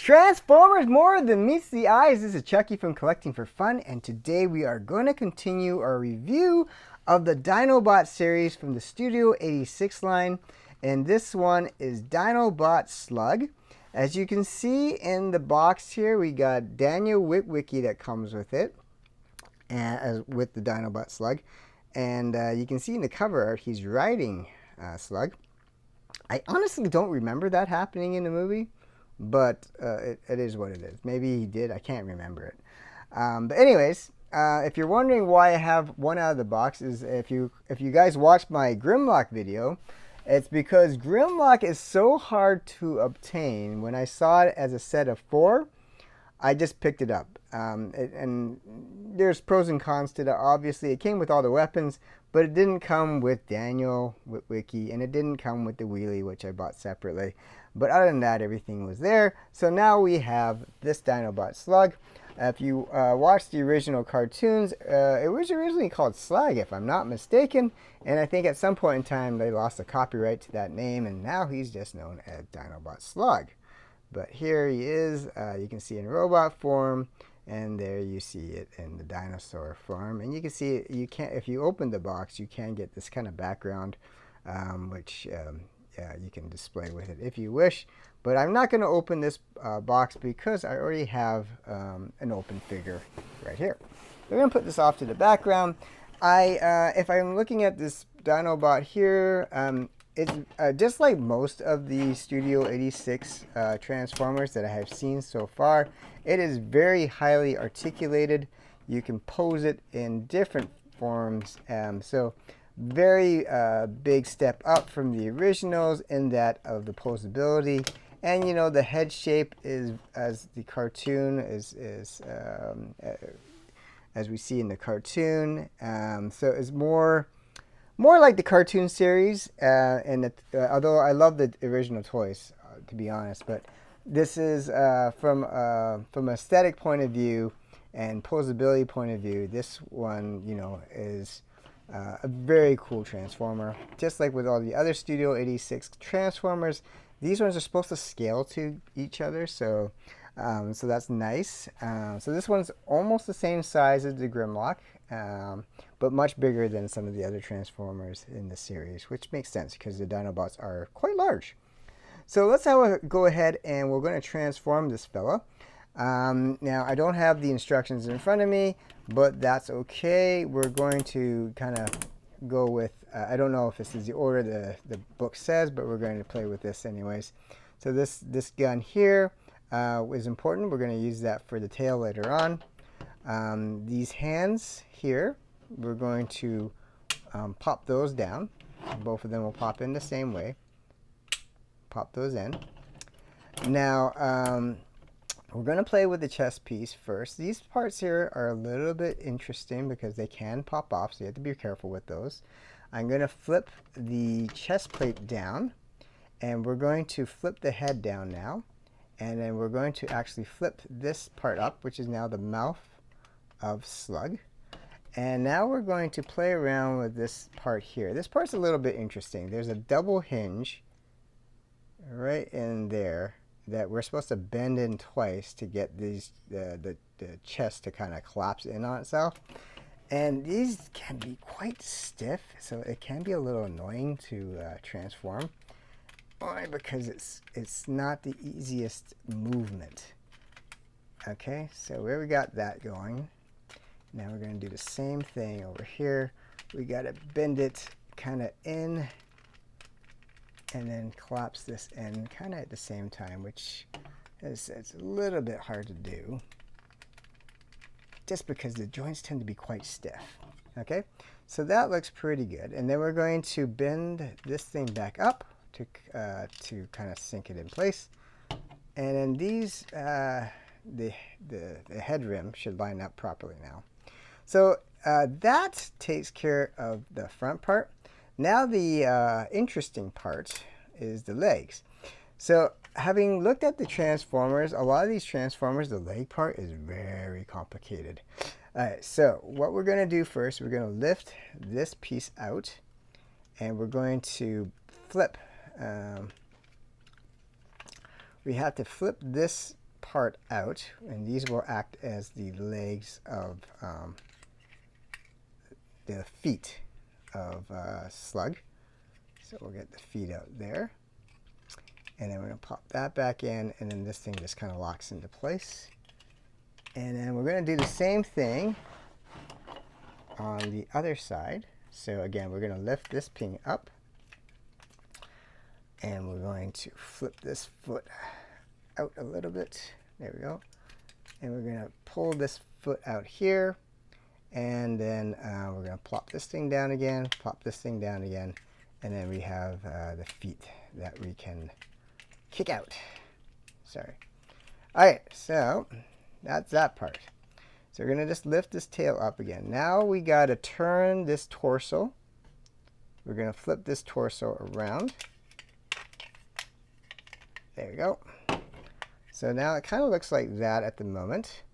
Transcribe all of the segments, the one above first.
Transformers more than meets the eyes. This is Chucky from Collecting for Fun, and today we are going to continue our review of the Dinobot series from the Studio 86 line, and this one is Dinobot Slug. As you can see in the box here, we got Daniel Witwicky that comes with it, and with the Dinobot Slug, and you can see in the cover art he's riding Slug. I honestly don't remember that happening in the movie, but it is what it is. Maybe he did. I can't remember it. But anyways, if you're wondering why I have one out of the box, is if you guys watched my Grimlock video, it's because Grimlock is so hard to obtain. When I saw it as a set of 4, I just picked it up. And there's pros and cons to that. Obviously, it came with all the weapons, but it didn't come with Daniel Witwicky, and it didn't come with the wheelie, which I bought separately. But other than that, everything was there. So now we have this Dinobot Slug. If you watch the original cartoons, it was originally called Slag, if I'm not mistaken. And I think at some point in time, they lost the copyright to that name, and now he's just known as Dinobot Slug. But here he is. You can see in robot form, and there you see it in the dinosaur form. And you can see you can't. If you open the box, you can get this kind of background, which you can display with it if you wish. But I'm not going to open this box because I already have an open figure right here. We're going to put this off to the background. If I'm looking at this Dinobot here, it's just like most of the Studio 86 Transformers that I have seen so far. It is very highly articulated. You can pose it in different forms. So very big step up from the originals in that of the posability. And you know, the head shape is as the cartoon as we see in the cartoon. So it's more like the cartoon series, although I love the original toys, to be honest. But this is from an aesthetic point of view and posability point of view. This one, you know, is a very cool Transformer. Just like with all the other Studio 86 Transformers, these ones are supposed to scale to each other, so that's nice. So this one's almost the same size as the Grimlock, but much bigger than some of the other Transformers in the series, which makes sense because the Dinobots are quite large. So let's go ahead and we're going to transform this fella. Now, I don't have the instructions in front of me, but that's okay. We're going to kind of go with, I don't know if this is the order the book says, but we're going to play with this anyways. So this gun here is important. We're going to use that for the tail later on. These hands here, we're going to pop those down. Both of them will pop in the same way. Pop those in. Now, we're going to play with the chest piece first. These parts here are a little bit interesting because they can pop off, so you have to be careful with those. I'm going to flip the chest plate down, and we're going to flip the head down now. And then we're going to actually flip this part up, which is now the mouth of Slug. And now we're going to play around with this part here. This part's a little bit interesting. There's a double hinge right in there that we're supposed to bend in twice to get these the chest to kind of collapse in on itself. And these can be quite stiff, so it can be a little annoying to transform. Why? Because it's not the easiest movement. Okay, so where we got that going. Now we're going to do the same thing over here. We got to bend it kind of in and then collapse this in kind of at the same time, which it's a little bit hard to do just because the joints tend to be quite stiff. Okay, so that looks pretty good. And then we're going to bend this thing back up to kind of sink it in place. And then these, the head rim should line up properly now. So that takes care of the front part. Now the interesting part is the legs. So having looked at the Transformers, a lot of these Transformers, the leg part is very complicated. Alright, so what we're going to do first, we're going to lift this piece out, and we're going to flip. We have to flip this part out, and these will act as the legs of the feet of Slug. So we'll get the feet out there, and then we're going to pop that back in, and then this thing just kind of locks into place. And then we're going to do the same thing on the other side. So again, we're going to lift this pin up, and we're going to flip this foot out a little bit. There we go. And we're going to pull this foot out here, and then we're going to plop this thing down again, plop this thing down again, and then we have the feet that we can kick out. Sorry. All right, so that's that part. So we're going to just lift this tail up again. Now we got to turn this torso. We're going to flip this torso around. There we go. So now it kind of looks like that at the moment.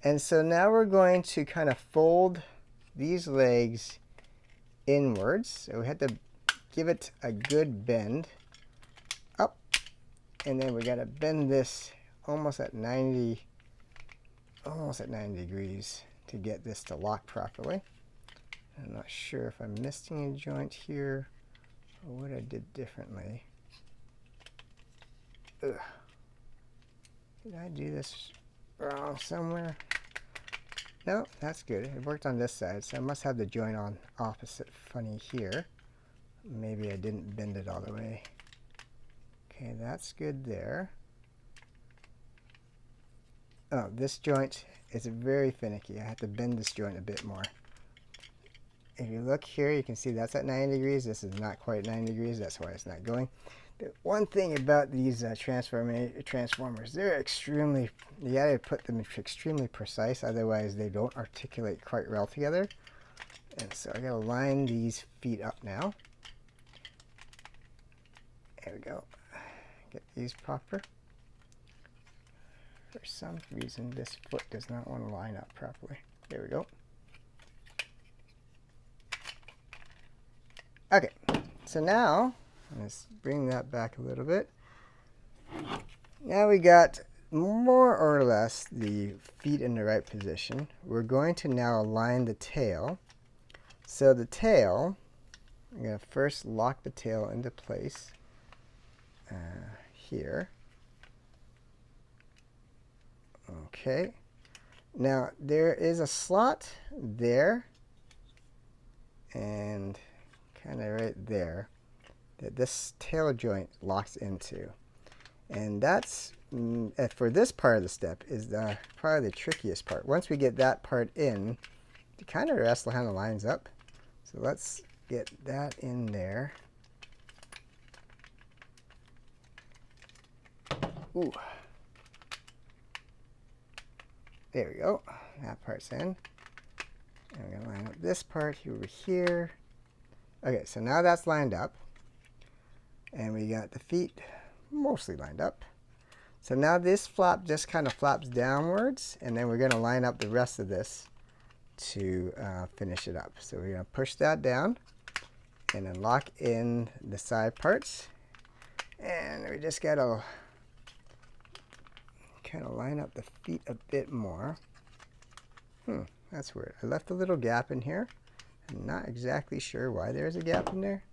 And so now we're going to kind of fold these legs inwards. So we have to give it a good bend up. And then we got to bend this almost at 90 degrees to get this to lock properly. I'm not sure if I'm missing a joint here or what I did differently. Ugh. Did I do this wrong somewhere? No, that's good. It worked on this side, so I must have the joint on opposite funny here. Maybe I didn't bend it all the way. Okay, that's good there. Oh, this joint is very finicky. I have to bend this joint a bit more. If you look here, you can see that's at 90 degrees. This is not quite 90 degrees. That's why it's not going. The one thing about these transformers, they're extremely, you gotta put them extremely precise, otherwise they don't articulate quite well together. And so I gotta line these feet up now. There we go. Get these proper. For some reason, this foot does not want to line up properly. There we go. Okay, so now, let's bring that back a little bit. Now we got more or less the feet in the right position. We're going to now align the tail. So the tail, I'm going to first lock the tail into place here. Okay, now there is a slot there and kind of right there that this tail joint locks into, and that's for this part of the step is probably the trickiest part. Once we get that part in, it kind of wrestle how the lines up. So let's get that in there. Ooh. There we go. That part's in. And we're going to line up this part over here. Okay, so now that's lined up. And we got the feet mostly lined up. So now this flap just kind of flaps downwards, and then we're going to line up the rest of this to finish it up. So we're going to push that down and then lock in the side parts. And we just got to kind of line up the feet a bit more. That's weird. I left a little gap in here. I'm not exactly sure why there's a gap in there.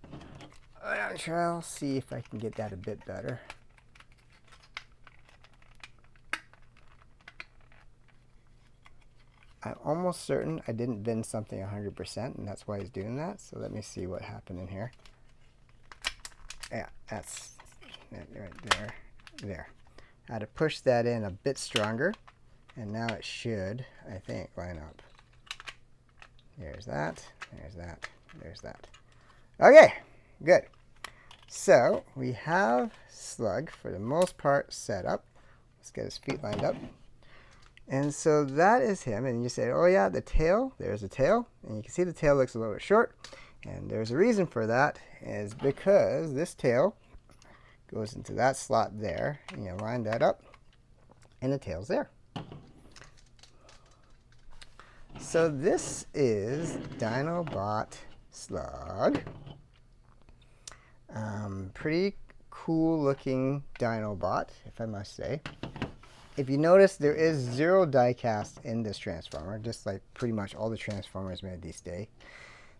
I'll see if I can get that a bit better. I'm almost certain I didn't bend something 100%, and that's why he's doing that. So let me see what happened in here. Yeah, that's right there. There. I had to push that in a bit stronger, and now it should, I think, line up. There's that, there's that, there's that. Okay, good. So we have Slug, for the most part, set up. Let's get his feet lined up. And so that is him, and you say, oh yeah, the tail, there's the tail, and you can see the tail looks a little bit short, and there's a reason for that, is because this tail goes into that slot there, and you line that up, and the tail's there. So this is Dinobot Slug. Pretty cool looking Dinobot, if I must say. If you notice, there is 0 die cast in this Transformer, just like pretty much all the Transformers made these days.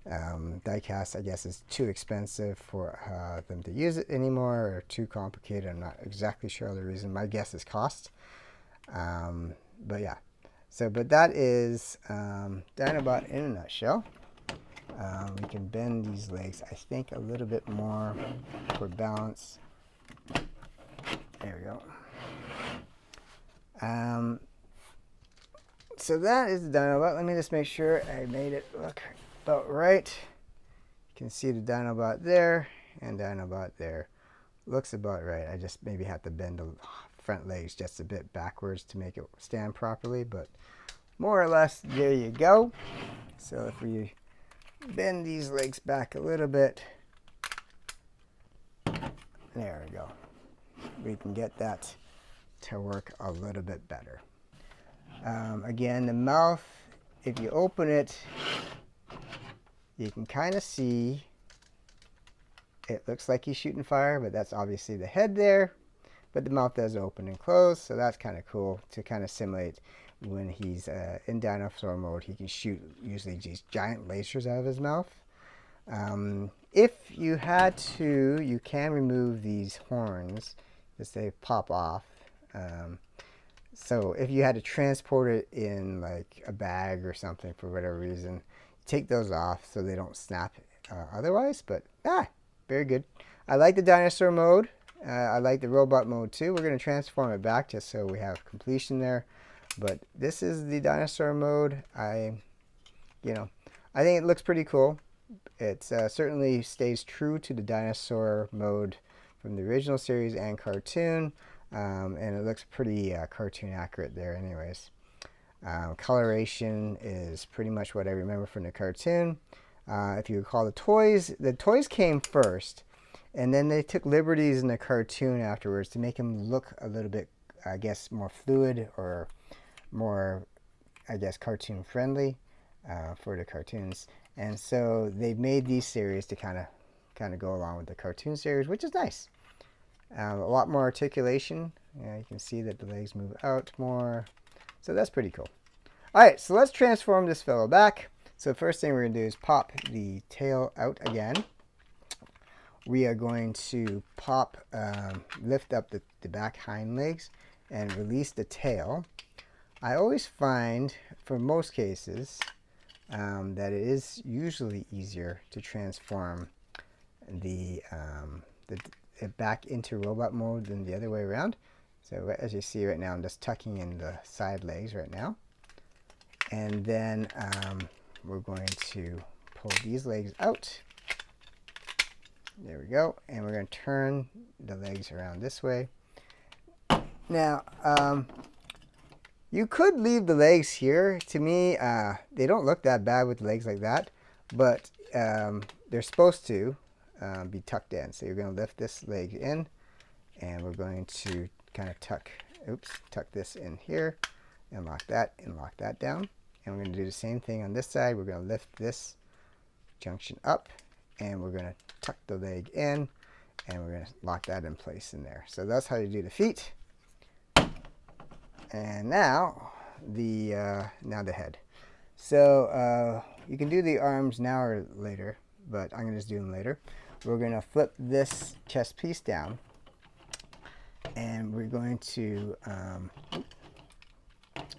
Die cast, I guess, is too expensive for them to use it anymore, or too complicated. I'm not exactly sure the reason. My guess is cost. But yeah. So, but that is Dinobot in a nutshell. We can bend these legs, I think, a little bit more for balance. There we go. So that is the Dinobot. Let me just make sure I made it look about right. You can see the Dinobot there and Dinobot there. Looks about right. I just maybe have to bend the front legs just a bit backwards to make it stand properly, but more or less there you go. So if we bend these legs back a little bit, there we go. We can get that to work a little bit better. Again, the mouth, if you open it, you can kind of see it looks like he's shooting fire, but that's obviously the head there. But the mouth does open and close, so that's kind of cool to kind of simulate when he's in dinosaur mode. He can shoot usually these giant lasers out of his mouth. If you had to, you can remove these horns as they pop off. So if you had to transport it in like a bag or something for whatever reason, take those off so they don't snap otherwise. But very good. I like the dinosaur mode. I like the robot mode too. We're going to transform it back just so we have completion there. But this is the dinosaur mode. I think it looks pretty cool. It certainly stays true to the dinosaur mode from the original series and cartoon. And it looks pretty cartoon accurate there anyways. Coloration is pretty much what I remember from the cartoon. If you recall, the toys came first, and then they took liberties in the cartoon afterwards to make them look a little bit, I guess, more fluid or more, I guess, cartoon friendly for the cartoons. And so they made these series to kind of go along with the cartoon series, which is nice. A lot more articulation. You can see that the legs move out more. So that's pretty cool. All right, so let's transform this fellow back. So first thing we're going to do is pop the tail out again. We are going to lift up the back hind legs and release the tail. I always find, for most cases, that it is usually easier to transform the back into robot mode than the other way around. So as you see right now, I'm just tucking in the side legs right now. And then we're going to pull these legs out. There we go. And we're going to turn the legs around this way. Now, you could leave the legs here. To me, they don't look that bad with legs like that, but they're supposed to be tucked in. So you're going to lift this leg in, and we're going to kind of tuck this in here, and lock that down. And we're going to do the same thing on this side. We're going to lift this junction up, and we're going to tuck the leg in, and we're going to lock that in place in there. So that's how you do the feet. And now the head. So you can do the arms now or later, but I'm going to just do them later. We're going to flip this chest piece down, and we're going to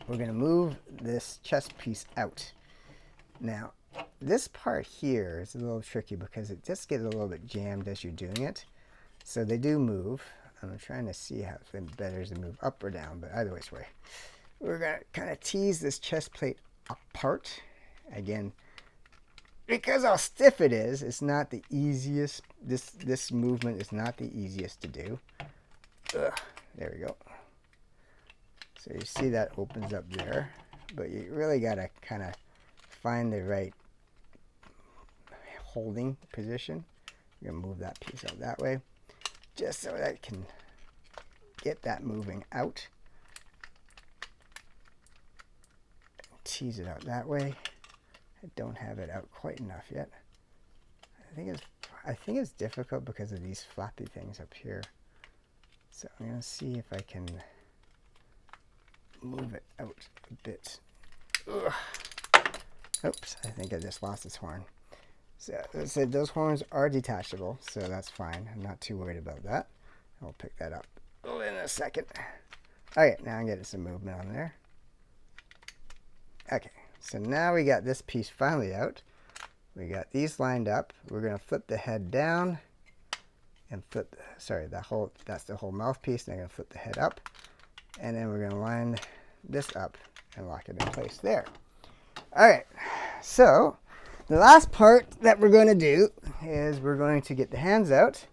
move this chest piece out. Now, this part here is a little tricky because it just gets a little bit jammed as you're doing it. So they do move. I'm trying to see how better is to move up or down, but either way, we're going to kind of tease this chest plate apart. Again, because how stiff it is, it's not the easiest. This movement is not the easiest to do. There we go. So you see that opens up there, but you really got to kind of find the right holding position. You're going to move that piece out that way, just so that I can get that moving out. Tease it out that way. I don't have it out quite enough yet. I think it's difficult because of these floppy things up here. So I'm going to see if I can move it out a bit. Ugh. Oops, I think I just lost its horn. So as I said, those horns are detachable, so that's fine. I'm not too worried about that. I'll pick that up in a second. Okay, now I'm getting some movement on there. Okay, so now we got this piece finally out. We got these lined up. We're going to flip the head down and flip, sorry, that's the whole mouthpiece. Now I'm going to flip the head up, and then we're going to line this up and lock it in place there. All right, so the last part that we're going to do is we're going to get the hands out.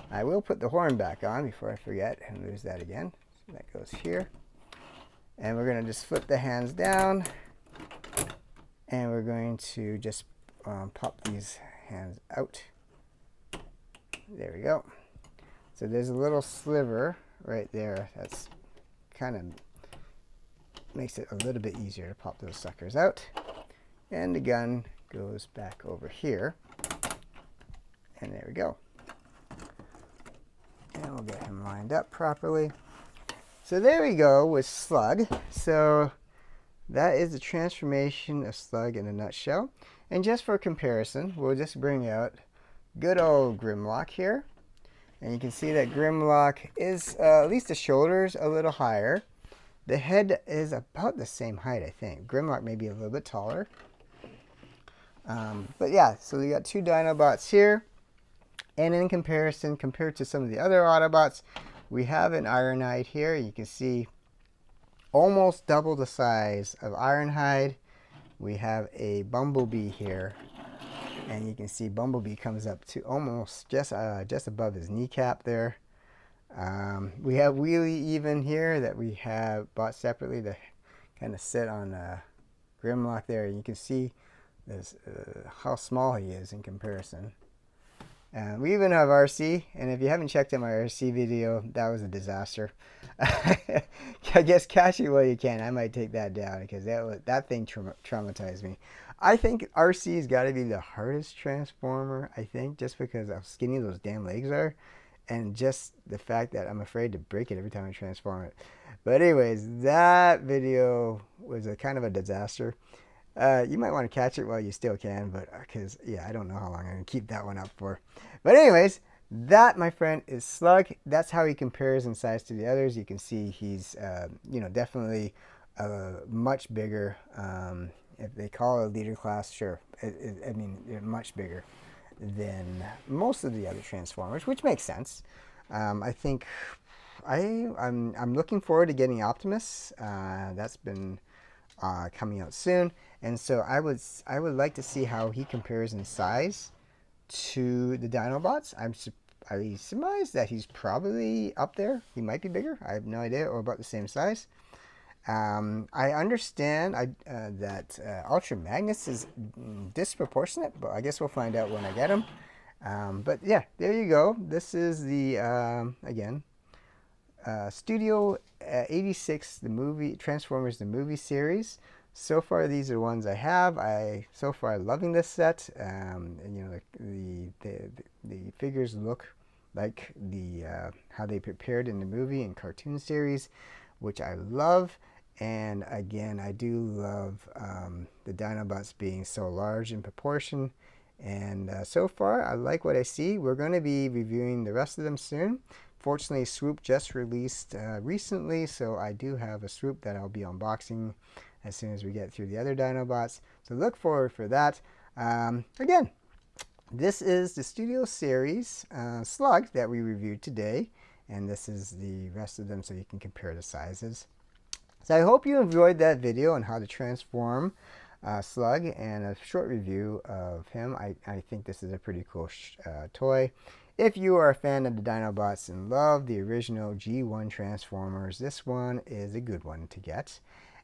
I will put the horn back on before I forget and lose that again. So that goes here. And we're going to just flip the hands down, and we're going to just pop these hands out. There we go. So there's a little sliver right there. That's kind of makes it a little bit easier to pop those suckers out. And the gun goes back over here. And there we go. And we'll get him lined up properly. So there we go with Slug. So that is the transformation of Slug in a nutshell. And just for comparison, we'll just bring out good old Grimlock here. And you can see that Grimlock is, at least the shoulders, a little higher. The head is about the same height, I think. Grimlock may be a little bit taller. But yeah, so we got two Dinobots here. And in comparison, compared to some of the other Autobots, we have an Ironhide here. You can see almost double the size of Ironhide. We have a Bumblebee here, and you can see Bumblebee comes up to almost just above his kneecap there. We have Wheelie even here that we have bought separately to kind of sit on Grimlock there. You can see this, how small he is in comparison. We even have RC, and if you haven't checked out my RC video, that was a disaster. I guess catch it while you can. I might take that down because that thing traumatized me. I think RC's got to be the hardest transformer, I think, just because how skinny those damn legs are, and just the fact that I'm afraid to break it every time I transform it. But anyways, that video was a kind of a disaster. You might want to catch it while you still can, but because yeah, I don't know how long I'm gonna keep that one up for. But anyways, that, my friend, is Slug. That's how he compares in size to the others. You can see he's definitely much bigger. If they call it a leader class, sure. I mean, they're much bigger than most of the other Transformers, which makes sense. I think I'm looking forward to getting Optimus. That's been coming out soon, and so I would like to see how he compares in size to the Dinobots. I surmise that he's probably up there. He might be bigger. I have no idea, or about the same size. I understand that Ultra Magnus is disproportionate, but I guess we'll find out when I get him. But yeah, there you go. This is the again Studio 86, the movie Transformers, the movie series. So far, these are the ones I have. So far loving this set. And, you know, the figures look like how they prepared in the movie and cartoon series, which I love. And again, I do love the Dinobots being so large in proportion. And so far, I like what I see. We're going to be reviewing the rest of them soon. Fortunately, Swoop just released recently, so I do have a Swoop that I'll be unboxing as soon as we get through the other Dinobots. So look forward for that. Again, this is the Studio Series Slug that we reviewed today, and this is the rest of them so you can compare the sizes. So I hope you enjoyed that video on how to transform Slug and a short review of him. I think this is a pretty cool toy. If you are a fan of the Dinobots and love the original G1 Transformers, this one is a good one to get.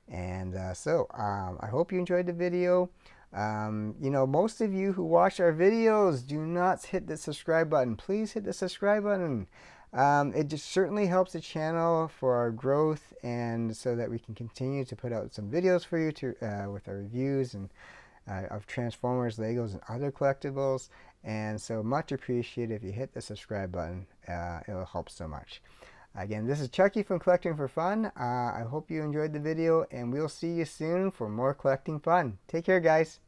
And I hope you enjoyed the video. You know, most of you who watch our videos do not hit the subscribe button. Please hit the subscribe button. It just certainly helps the channel for our growth, and so that we can continue to put out some videos for you with our reviews and of Transformers, Legos, and other collectibles. And so much appreciated if you hit the subscribe button. It will help so much. Again, this is Chucky from Collecting for Fun. I hope you enjoyed the video, and we'll see you soon for more collecting fun. Take care, guys.